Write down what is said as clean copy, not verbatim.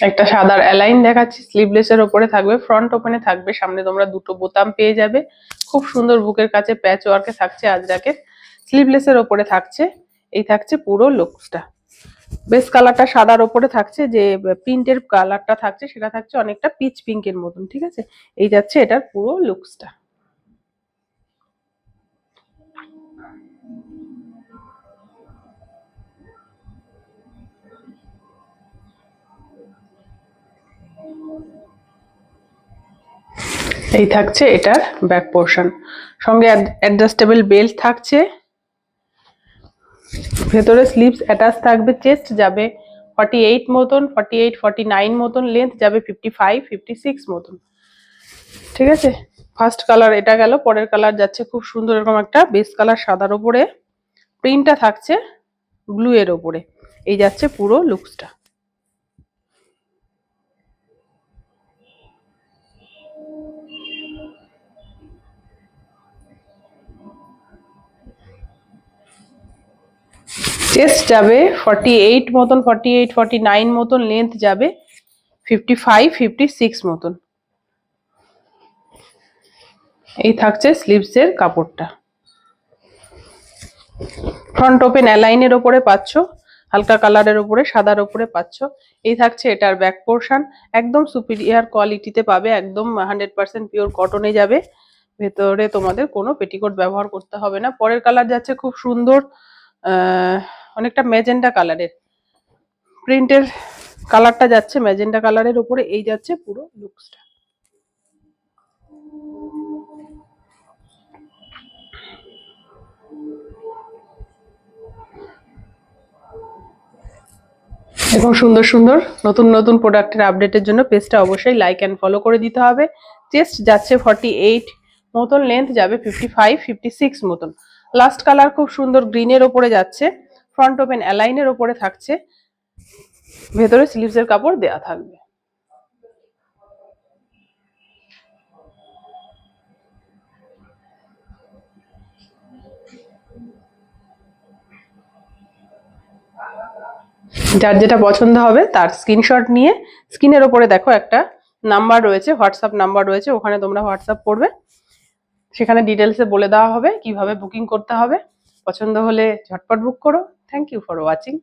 একটা সাদার অ্যালাইন দেখাচ্ছি, স্লিভলেসের ওপরে থাকবে, ফ্রন্ট ওপেনে থাকবে, সামনে তোমরা দুটো বোতাম পেয়ে যাবে, খুব সুন্দর বুকের কাছে প্যাচ ওয়ার্কে থাকছে আজরাকের, স্লিভলেসের ওপরে থাকছে। এই থাকছে পুরো লুকসটা। বেস কালারটা সাদার ওপরে থাকছে, যে প্রিন্টের কালারটা থাকছে সেটা থাকছে অনেকটা পিচ পিঙ্কের মতন, ঠিক আছে। এই যাচ্ছে এটার পুরো লুকসটা। এই থাকছে এটার ব্যাক পোর্শন, সঙ্গে অ্যাডজাস্টেবল বেল্ট থাকছে, ভেতরে স্লিভস অ্যাটাচ থাকবে, চেস্ট যাবে 48 মতন, 48 49 মতন, লেন্থ যাবে 55 56 মতন, ঠিক আছে। ফার্স্ট কালার এটা গেল, পরের কালার যাচ্ছে খুব সুন্দর এরকম একটা বেস কালার সাদার ওপরে, প্রিন্টটা থাকছে ব্লু এর ওপরে। এই যাচ্ছে পুরো লুকসটা। চেস্ট যাবে 48 মতন, 48 49 মতন, লেন্থ যাবে 55 56 মতন। এই থাকছে স্লিভসের কাপড়টা। ফ্রন্ট ওপেন অ্যালাইনের ওপরে পাচ্ছ, হালকা কালারের উপরে সাদার উপরে পাচ্ছ। এই থাকছে এটার ব্যাক পোর্শন, একদম সুপিরিয়ার কোয়ালিটিতে পাবে, একদম 100% পিওর কটনে যাবে, ভেতরে তোমাদের কোনো পেটিকোট ব্যবহার করতে হবে না। পরের কালার যাচ্ছে খুব সুন্দর অনেকটা ম্যাজেন্টা কালারের, প্রিন্টের কালারটা যাচ্ছে ম্যাজেন্টা কালারের উপরে। এই যাচ্ছে পুরো লুকসটা। এবং সুন্দর সুন্দর নতুন নতুন প্রোডাক্টের আপডেটের জন্য পেজটা অবশ্যই লাইক অ্যান্ড ফলো করে দিতে হবে। চেস্ট যাচ্ছে 48 মতন, লেন্থ যাবে 55 56 মতন। লাস্ট কালার খুব সুন্দর গ্রিনের ওপরে যাচ্ছে, ফ্রন্ট ওপেন অ্যালাইনের ওপরে থাকছে, ভেতরে স্লিভসের কাপড় দেয়া থাকবে। যার যেটা পছন্দ হবে তার স্ক্রিনশট নিয়ে, স্ক্রিনের ওপরে দেখো একটা নাম্বার রয়েছে, হোয়াটসঅ্যাপ নাম্বার রয়েছে, ওখানে তোমরা হোয়াটসঅ্যাপ করবে, সেখানে ডিটেলসে বলে দেওয়া হবে কিভাবে বুকিং করতে হবে। পছন্দ হলে ঝটপট বুক করো। Thank you for watching.